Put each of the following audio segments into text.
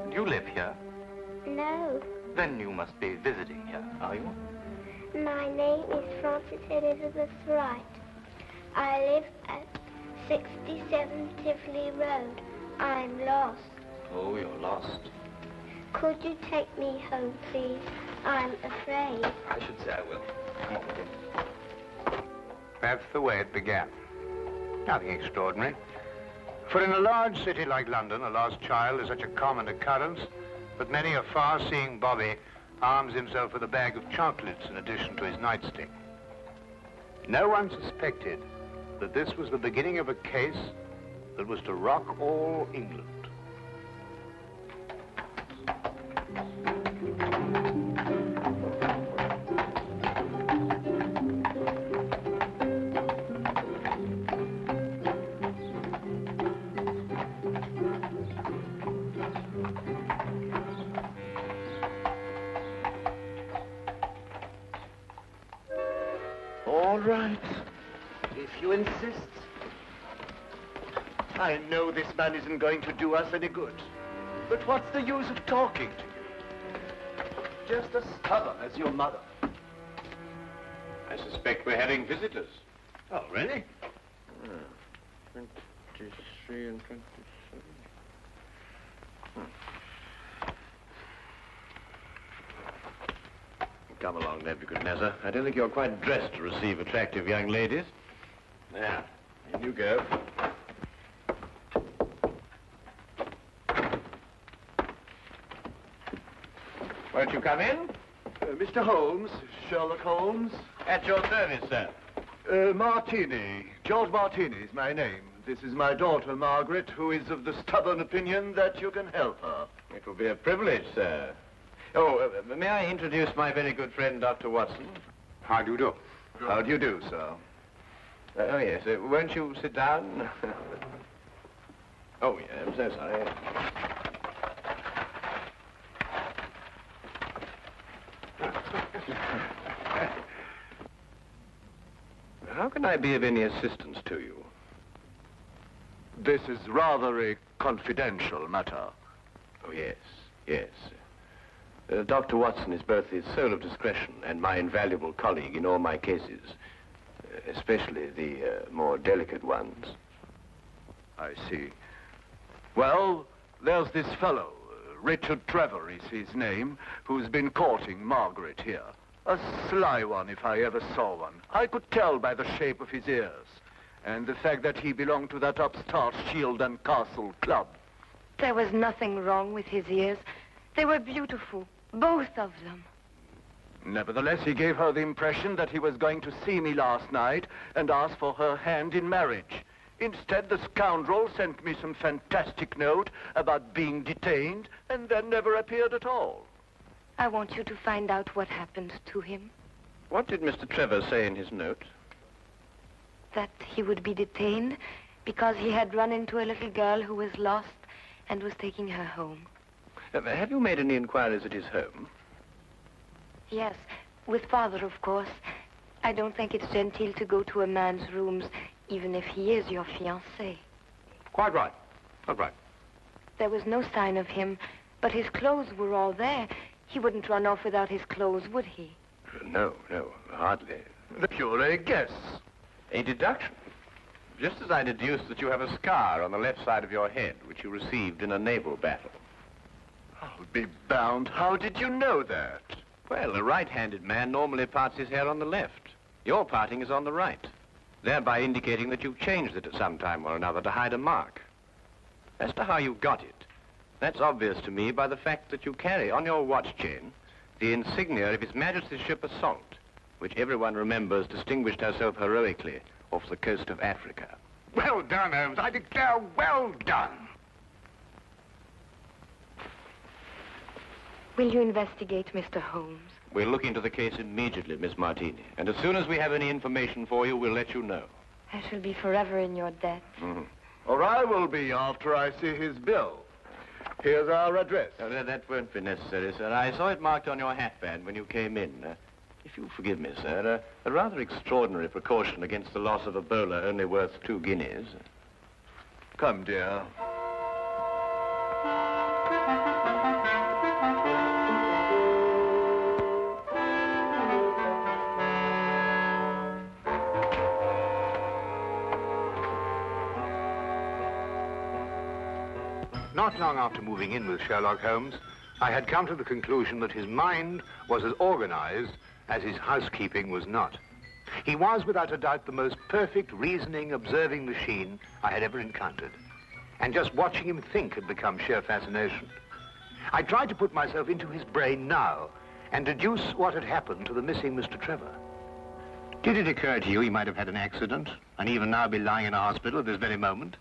Do you live here? No. Then you must be visiting here, are you? My name is Frances Elizabeth Wright. I live at 67 Tivoli Road. I'm lost. Oh, you're lost. Could you take me home, please? I'm afraid. I should say I will. Come on with you. That's the way it began. Nothing extraordinary. For in a large city like London, a lost child is such a common occurrence that many a far-seeing bobby arms himself with a bag of chocolates in addition to his nightstick. No one suspected that this was the beginning of a case that was to rock all England. All right, if you insist. I know this man isn't going to do us any good. But what's the use of talking to you? Just as stubborn as your mother. I suspect we're having visitors. Oh, really? 23 and 27. Come along, Nebuchadnezzar. I don't think you're quite dressed to receive attractive young ladies. There, in you go. Won't you come in? Mr. Holmes, Sherlock Holmes. At your service, sir. Martini. George Martini is my name. This is my daughter, Margaret, who is of the stubborn opinion that you can help her. It will be a privilege, sir. Oh, may I introduce my very good friend, Dr. Watson? How do you do? How do you do, sir? Oh, yes. Won't you sit down? Oh, yeah, I'm so sorry. How can I be of any assistance to you? This is rather a confidential matter. Oh, yes, yes. Dr. Watson is both the soul of discretion and my invaluable colleague in all my cases, especially the more delicate ones. I see. Well, there's this fellow, Richard Trevor is his name, who's been courting Margaret here. A sly one, if I ever saw one. I could tell by the shape of his ears, and the fact that he belonged to that upstart Shield and Castle club. There was nothing wrong with his ears. They were beautiful, both of them. Nevertheless, he gave her the impression that he was going to see me last night and ask for her hand in marriage. Instead, the scoundrel sent me some fantastic note about being detained and then never appeared at all. I want you to find out what happened to him. What did Mr. Trevor say in his note? That he would be detained because he had run into a little girl who was lost and was taking her home. Have you made any inquiries at his home? Yes, with Father, of course. I don't think it's genteel to go to a man's rooms, even if he is your fiancé. Quite right. Quite right. There was no sign of him, but his clothes were all there. He wouldn't run off without his clothes, would he? No, hardly. The pure guess. A deduction. Just as I deduced that you have a scar on the left side of your head, which you received in a naval battle. I'll be bound. How did you know that? Well, a right-handed man normally parts his hair on the left. Your parting is on the right, thereby indicating that you've changed it at some time or another to hide a mark. As to how you got it, that's obvious to me by the fact that you carry on your watch chain the insignia of His Majesty's ship Assault, which everyone remembers distinguished herself heroically off the coast of Africa. Well done, Holmes. I declare, well done. Will you investigate Mr. Holmes? We'll look into the case immediately, Miss Martini. And as soon as we have any information for you, we'll let you know. I shall be forever in your debt. Mm-hmm. Or I will be after I see his bill. Here's our address. No, that won't be necessary, sir. I saw it marked on your hatband when you came in. If you'll forgive me, sir, a rather extraordinary precaution against the loss of a bowler only worth 2 guineas. Come, dear. not long after moving in with Sherlock Holmes, I had come to the conclusion that his mind was as organized as his housekeeping was not. He was, without a doubt, the most perfect reasoning, observing machine I had ever encountered. And just watching him think had become sheer fascination. I tried to put myself into his brain now and deduce what had happened to the missing Mr. Trevor. Did it occur to you he might have had an accident and even now be lying in a hospital at this very moment?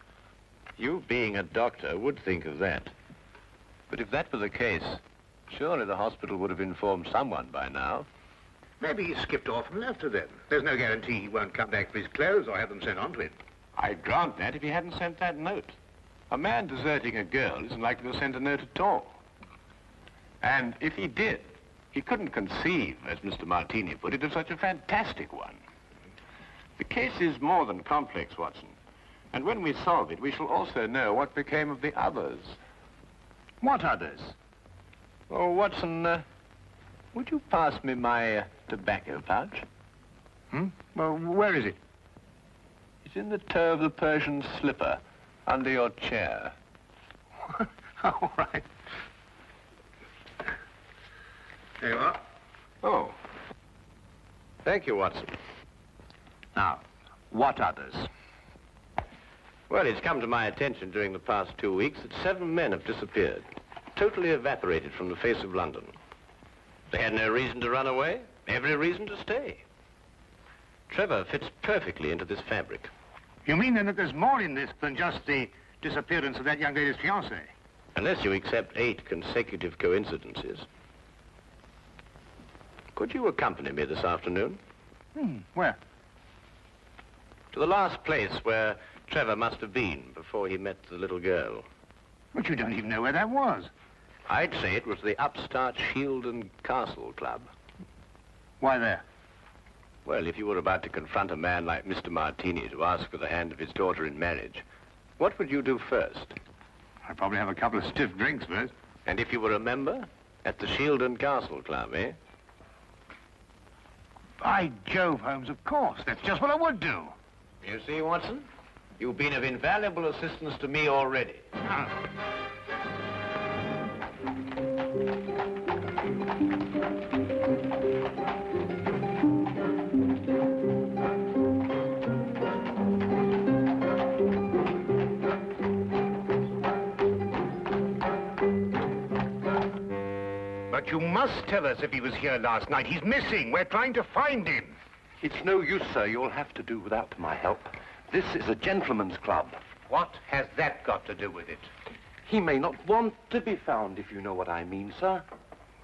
You, being a doctor, would think of that. But if that were the case, surely the hospital would have informed someone by now. Maybe he skipped off and left her then. There's no guarantee he won't come back for his clothes or have them sent on to him. I'd grant that if he hadn't sent that note. A man deserting a girl isn't likely to send a note at all. And if he did, he couldn't conceive, as Mr. Martini put it, of such a fantastic one. The case is more than complex, Watson. And when we solve it, we shall also know what became of the others. What others? Oh, Watson, would you pass me my tobacco pouch? Well, where is it? It's in the toe of the Persian slipper, under your chair. All right. There you are. Oh. Thank you, Watson. Now, what others? Well, it's come to my attention during the past 2 weeks that 7 men have disappeared, totally evaporated from the face of London. They had no reason to run away, every reason to stay. Trevor fits perfectly into this fabric. You mean then that there's more in this than just the disappearance of that young lady's fiancé? Unless you accept 8 consecutive coincidences. Could you accompany me this afternoon? Where? To the last place where Trevor must have been before he met the little girl. But you don't even know where that was. I'd say it was the upstart Shield and Castle Club. Why there? Well, if you were about to confront a man like Mr. Martini to ask for the hand of his daughter in marriage, what would you do first? I'd probably have a couple of stiff drinks first. And if you were a member? At the Shield and Castle Club, eh? By Jove, Holmes, of course. That's just what I would do. You see, Watson? You've been of invaluable assistance to me already. But you must tell us if he was here last night. He's missing. We're trying to find him. It's no use, sir. You'll have to do without my help. This is a gentleman's club. What has that got to do with it? He may not want to be found, if you know what I mean, sir.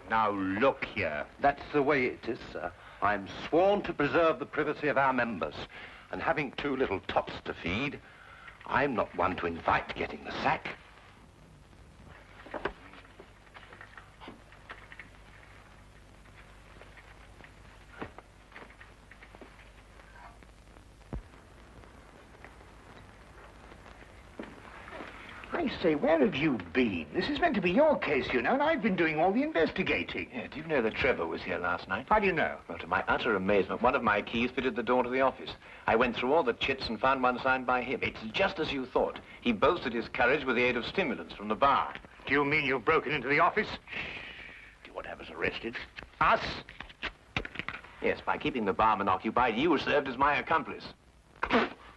Now, look here. That's the way it is, sir. I'm sworn to preserve the privacy of our members. And having 2 little tots to feed, I'm not one to invite getting the sack. I say, where have you been? This is meant to be your case, you know, and I've been doing all the investigating. Yeah, do you know that Trevor was here last night? How do you know? Well, to my utter amazement, one of my keys fitted the door to the office. I went through all the chits and found one signed by him. It's just as you thought. He boasted his courage with the aid of stimulants from the bar. Do you mean you've broken into the office? Do you want to have us arrested? Us? Yes, by keeping the barman occupied, you served as my accomplice.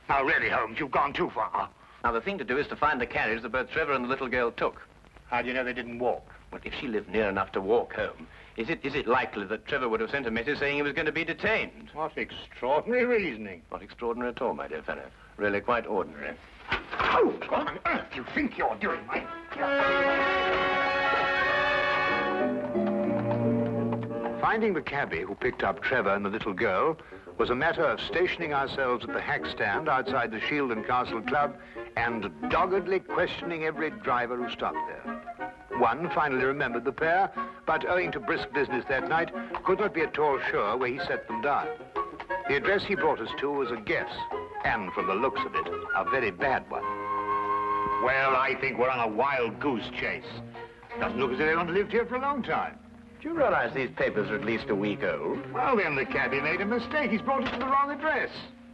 Now, really, Holmes, you've gone too far. Now, the thing to do is to find the carriage that both Trevor and the little girl took. How do you know they didn't walk? Well, if she lived near enough to walk home, is it likely that Trevor would have sent a message saying he was going to be detained? What extraordinary reasoning. Not extraordinary at all, my dear fellow. Really quite ordinary. Oh, what on earth do you think you're doing, mate? Finding the cabbie who picked up Trevor and the little girl was a matter of stationing ourselves at the hack stand outside the Shield and Castle Club and doggedly questioning every driver who stopped there. One finally remembered the pair, but owing to brisk business that night, could not be at all sure where he set them down. The address he brought us to was a guess, and from the looks of it, a very bad one. Well, I think we're on a wild goose chase. Doesn't look as if anyone's lived here for a long time. Do you realize these papers are at least a week old? Well, then the cabbie made a mistake. He's brought us to the wrong address.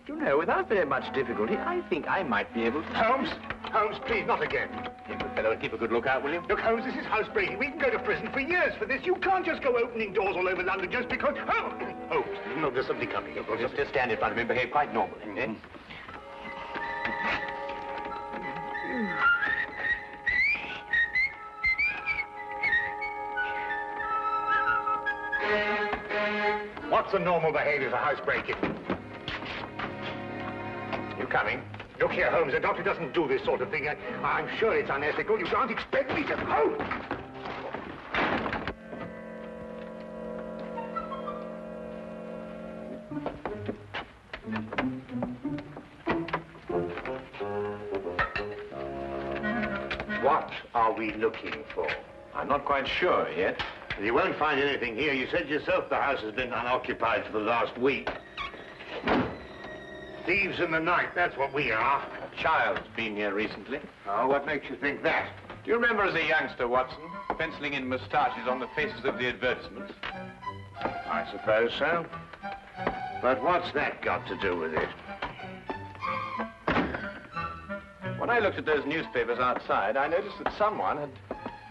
You know, without very much difficulty, I think I might be able to... Holmes! Holmes, please, not again. Hey, good fellow, keep a good lookout, will you? Look, Holmes, this is housebreaking. We can go to prison for years for this. You can't just go opening doors all over London just because... Oh! Holmes, no, there's somebody coming. Just stand in front of me and behave quite normally, eh? What's the normal behavior for housebreaking? You coming? Look here, Holmes, the doctor doesn't do this sort of thing. I'm sure it's unethical. You can't expect me to... Holmes! What are we looking for? I'm not quite sure yet. You won't find anything here. You said yourself the house has been unoccupied for the last week. Thieves in the night, that's what we are. A child's been here recently. Oh, what makes you think that? Do you remember as a youngster, Watson, penciling in moustaches on the faces of the advertisements? I suppose so. But what's that got to do with it? When I looked at those newspapers outside, I noticed that someone had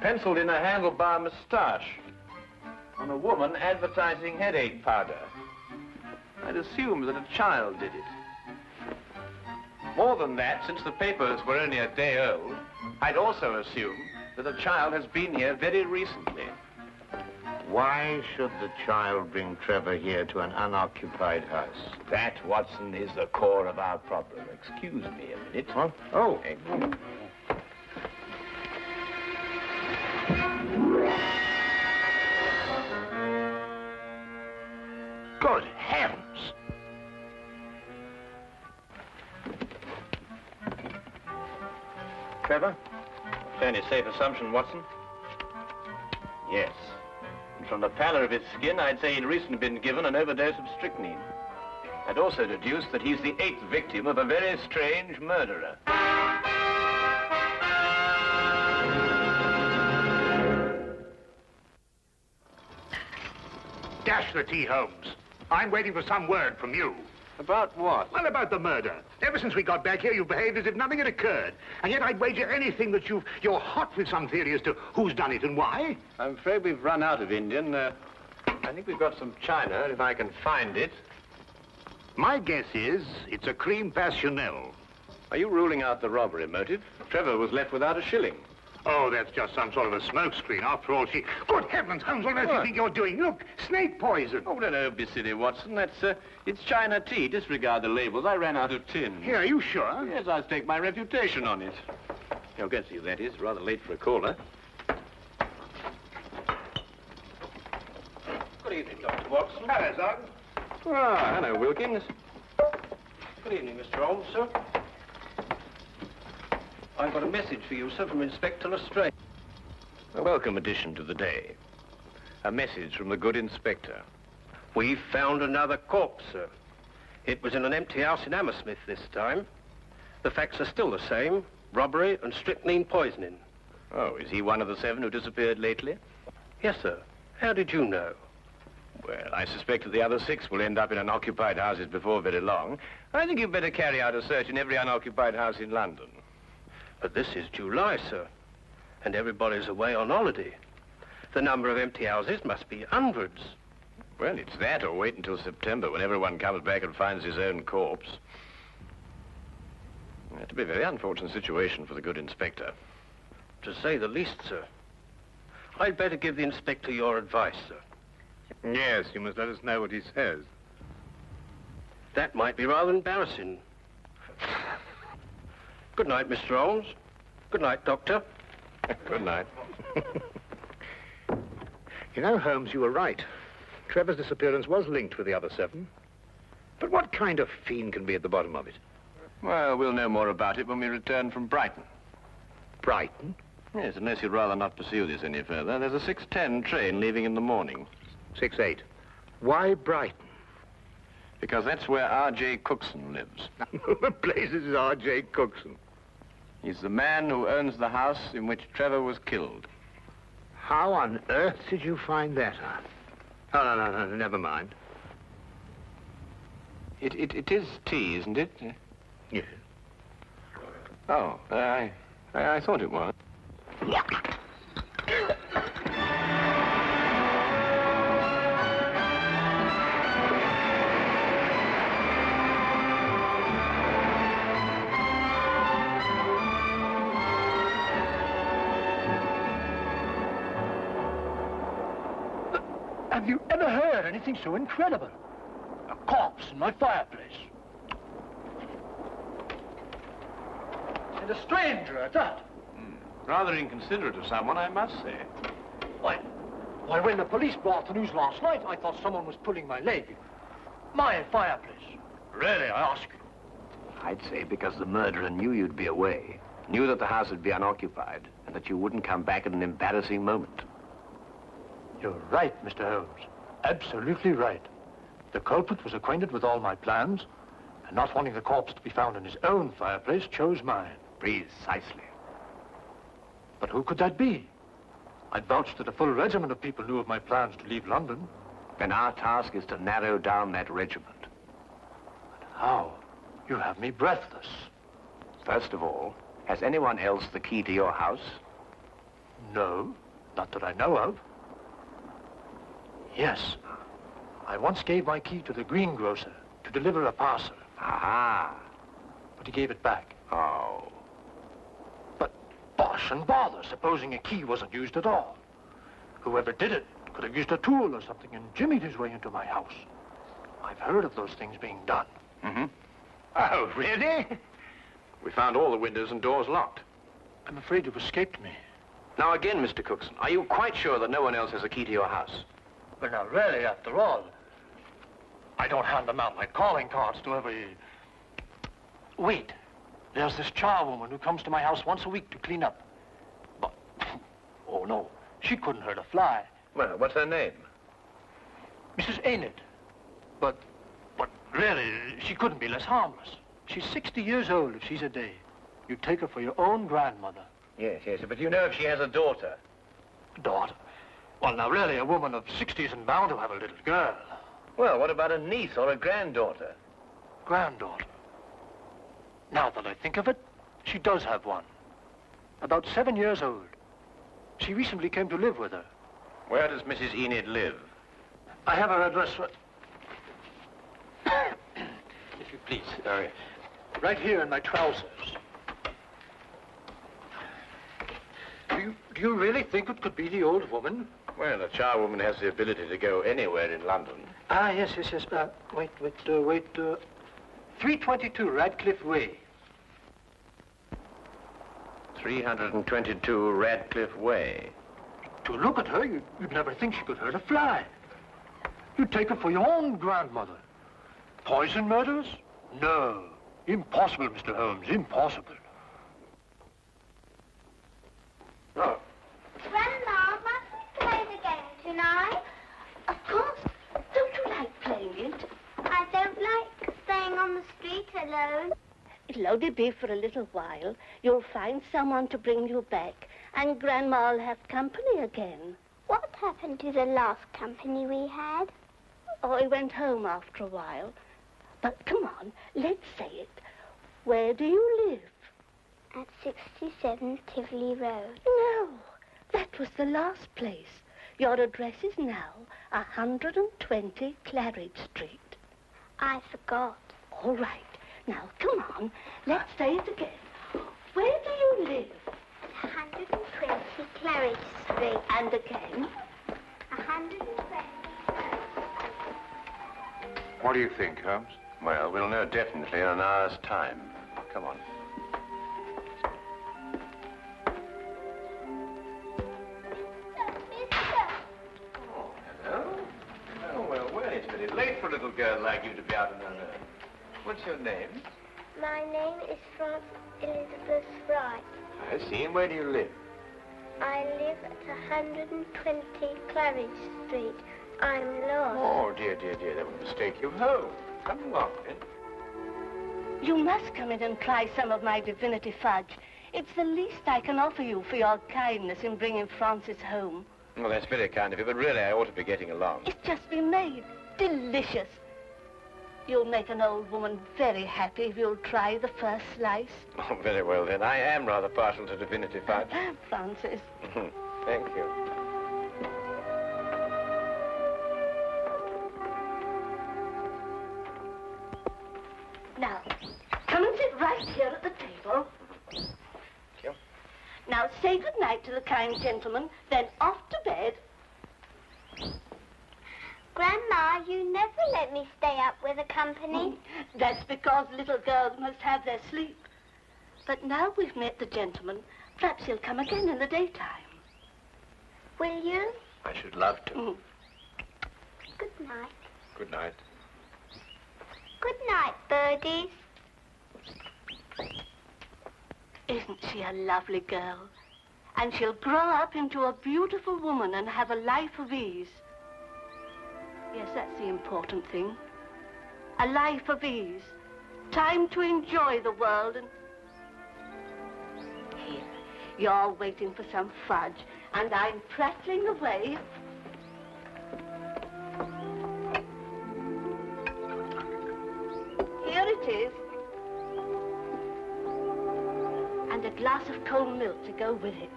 penciled in a handlebar moustache on a woman advertising headache powder. I'd assumed that a child did it. More than that, since the papers were only a day old, I'd also assumed that a child has been here very recently. Why should the child bring Trevor here to an unoccupied house? That, Watson, is the core of our problem. Excuse me a minute. Huh? Oh. Good heavens! Trevor? Fairly safe assumption, Watson. Yes. And from the pallor of his skin, I'd say he'd recently been given an overdose of strychnine. I'd also deduce that he's the 8th victim of a very strange murderer. Dash the tea, Holmes. I'm waiting for some word from you. About what? Well, about the murder. Ever since we got back here, you've behaved as if nothing had occurred. And yet I'd wager anything that you're hot with some theory as to who's done it and why. I'm afraid we've run out of Indian. I think we've got some China, if I can find it. My guess is it's a cream passionnel. Are you ruling out the robbery motive? Trevor was left without a shilling. Oh, that's just some sort of a smokescreen. After all, she... Good heavens, Holmes, what on earth do you think you're doing? Look, snake poison. Oh, no, be silly, Watson. It's China tea. Disregard the labels. I ran out of tin. Here, are you sure? Yes, I'll stake my reputation on it. You'll get to you, that is. Rather late for a caller. Good evening, Dr. Watson. Hello, Sergeant. Ah, hello, Wilkins. Good evening, Mr. Holmes, sir. I've got a message for you, sir, from Inspector Lestrade. A welcome addition to the day. A message from the good inspector. We've found another corpse, sir. It was in an empty house in Hammersmith this time. The facts are still the same. Robbery and strychnine poisoning. Oh, is he one of the 7 who disappeared lately? Yes, sir. How did you know? Well, I suspect that the other 6 will end up in unoccupied houses before very long. I think you'd better carry out a search in every unoccupied house in London. But this is July, sir, and everybody's away on holiday. The number of empty houses must be hundreds. Well, it's that, or wait until September when everyone comes back and finds his own corpse. It'd be a very unfortunate situation for the good inspector. To say the least, sir. I'd better give the inspector your advice, sir. Yes, you must let us know what he says. That might be rather embarrassing. Good night, Mr. Holmes. Good night, Doctor. Good night. You know, Holmes, you were right. Trevor's disappearance was linked with the other 7. But what kind of fiend can be at the bottom of it? Well, we'll know more about it when we return from Brighton. Brighton? Yes, unless you'd rather not pursue this any further. There's a 6:10 train leaving in the morning. 6:08. Why Brighton? Because that's where R.J. Cookson lives. The place is R.J. Cookson. He's the man who owns the house in which Trevor was killed. How on earth did you find that out? Oh, no, never mind. It is tea, isn't it? Yes. Oh, I thought it was. Have you ever heard anything so incredible? A corpse in my fireplace. And a stranger at that. Rather inconsiderate of someone, I must say. Why, when the police brought the news last night, I thought someone was pulling my leg. My fireplace. Really, I ask you. I'd say because the murderer knew you'd be away, knew that the house would be unoccupied, and that you wouldn't come back at an embarrassing moment. You're right, Mr. Holmes. Absolutely right. The culprit was acquainted with all my plans, and not wanting the corpse to be found in his own fireplace, chose mine. Precisely. But who could that be? I'd vouched that a full regiment of people knew of my plans to leave London. Then our task is to narrow down that regiment. But how? You have me breathless. First of all, has anyone else the key to your house? No, not that I know of. Yes. I once gave my key to the greengrocer to deliver a parcel. Aha. But he gave it back. Oh. But bosh and bother, supposing a key wasn't used at all. Whoever did it could have used a tool or something and jimmied his way into my house. I've heard of those things being done. Mm-hmm. Oh, really? We found all the windows and doors locked. I'm afraid you've escaped me. Now again, Mr. Cookson, are you quite sure that no one else has a key to your house? Well, now, really, after all, I don't hand them out like calling cards to every... Wait. There's this charwoman who comes to my house once a week to clean up. But, oh, no, she couldn't hurt a fly. Well, what's her name? Mrs. Enid. But really, she couldn't be less harmless. She's 60 years old if she's a day. You take her for your own grandmother. Yes, but you know if she has a daughter? Daughter? Well, now, really, a woman of 60 isn't bound to have a little girl. Well, what about a niece or a granddaughter? Granddaughter. Now that I think of it, she does have one. About 7 years old. She recently came to live with her. Where does Mrs. Enid live? I have her address if you please. Right here in my trousers. Do you really think it could be the old woman? Well, a charwoman has the ability to go anywhere in London. Ah, yes. Wait. 322 Radcliffe Way. 322 Radcliffe Way. To look at her, you'd never think she could hurt a fly. You'd take her for your own grandmother. Poison murders? No. Impossible, Mr. Holmes, impossible. Oh. Grandma, must we play the game tonight? Of course. Don't you like playing it? I don't like staying on the street alone. It'll only be for a little while. You'll find someone to bring you back, and Grandma'll have company again. What happened to the last company we had? Oh, he went home after a while. But come on, let's say it. Where do you live? At 67 Tivoli Road. No, that was the last place. Your address is now 120 Claridge Street. I forgot. All right. Now, come on. Let's say it again. Where do you live? 120 Claridge Street. And again? 120. What do you think, Holmes? Well, we'll know definitely in an hour's time. Come on. Oh, hello. Oh, well, it's very late for a little girl like you to be out on her own. What's your name? My name is Frances Elizabeth Wright. I see. And where do you live? I live at 120 Claridge Street. I'm lost. Oh, dear. That would mistake you home. Come along, then. You must come in and try some of my divinity fudge. It's the least I can offer you for your kindness in bringing Francis home. Well, that's very kind of you, but really I ought to be getting along. It's just been made. Delicious. You'll make an old woman very happy if you'll try the first slice. Oh, very well, then. I am rather partial to divinity fudge. Francis. Thank you. Now, come and sit right here at the table. Thank you. Now, say good night to the kind gentleman, then off to bed. Grandma, you never let me stay up with the company. That's because little girls must have their sleep. But now we've met the gentleman, perhaps he'll come again in the daytime. Will you? I should love to. Good night. Good night. Good night, birdies. Isn't she a lovely girl? And she'll grow up into a beautiful woman and have a life of ease. Yes, that's the important thing. A life of ease. Time to enjoy the world and... Here, you're waiting for some fudge, and I'm prattling away. Here it is. And a glass of cold milk to go with it.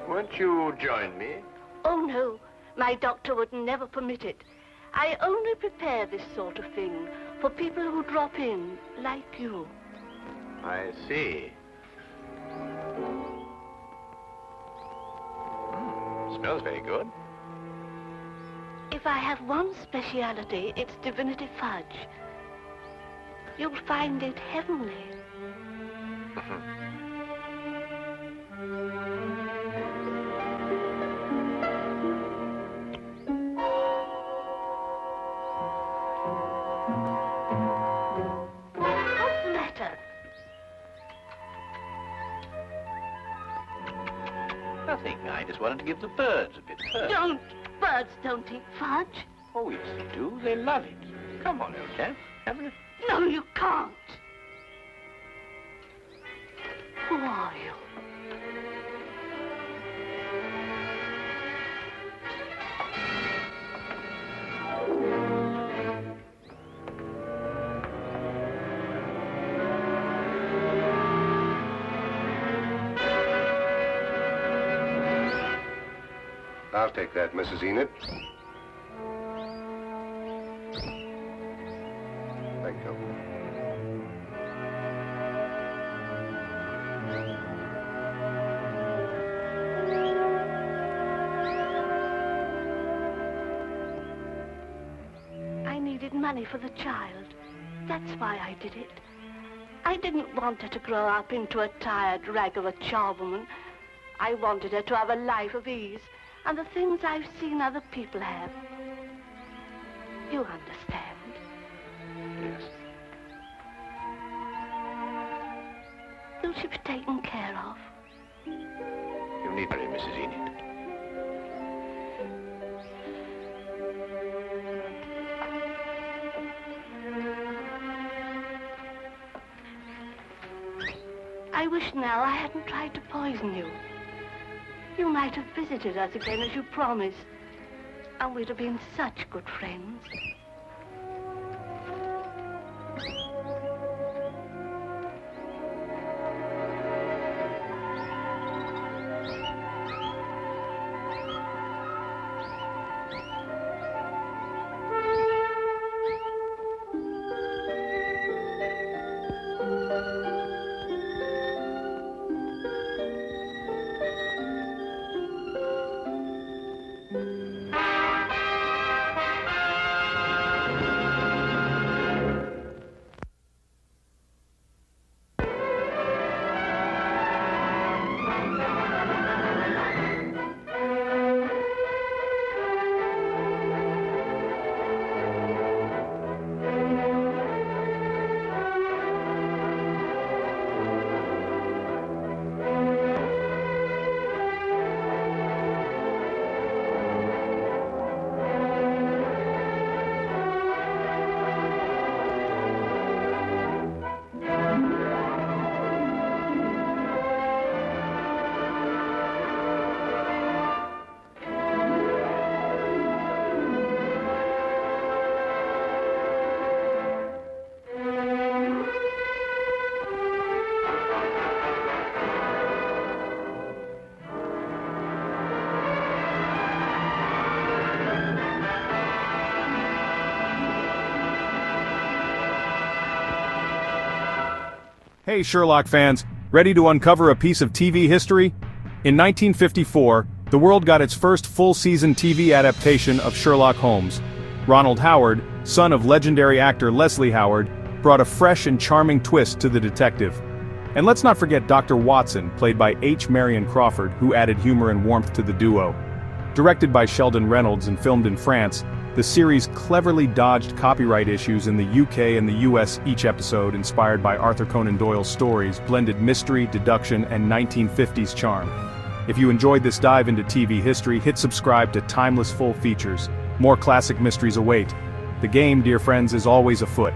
Won't you join me? Oh, no. My doctor would never permit it. I only prepare this sort of thing for people who drop in, like you. I see. Smells very good. If I have one speciality, it's divinity fudge. You'll find it heavenly. What's the matter? Nothing. I just wanted to give the birds a bit first. Don't. Birds don't eat fudge. Oh, yes, they do. They love it. Come on, old chap. Have a... No, you can't. Who are you? I'll take that, Mrs. Enid. Thank you. I needed money for the child. That's why I did it. I didn't want her to grow up into a tired rag of a charwoman. I wanted her to have a life of ease and the things I've seen other people have. You understand? Yes. Will she be taken care of? You need worry, Mrs. Enid. I wish now I hadn't tried to poison you. You might have visited us again as you promised, and we'd have been such good friends. Hey Sherlock fans, ready to uncover a piece of TV history? In 1954, the world got its first full-season TV adaptation of Sherlock Holmes. Ronald Howard, son of legendary actor Leslie Howard, brought a fresh and charming twist to the detective. And let's not forget Dr. Watson, played by H. Marion Crawford, who added humor and warmth to the duo. Directed by Sheldon Reynolds and filmed in France, the series cleverly dodged copyright issues in the UK and the US. Each episode, inspired by Arthur Conan Doyle's stories, blended mystery, deduction, and 1950s charm. If you enjoyed this dive into TV history, hit subscribe to Timeless Full Features. More classic mysteries await. The game, dear friends, is always afoot.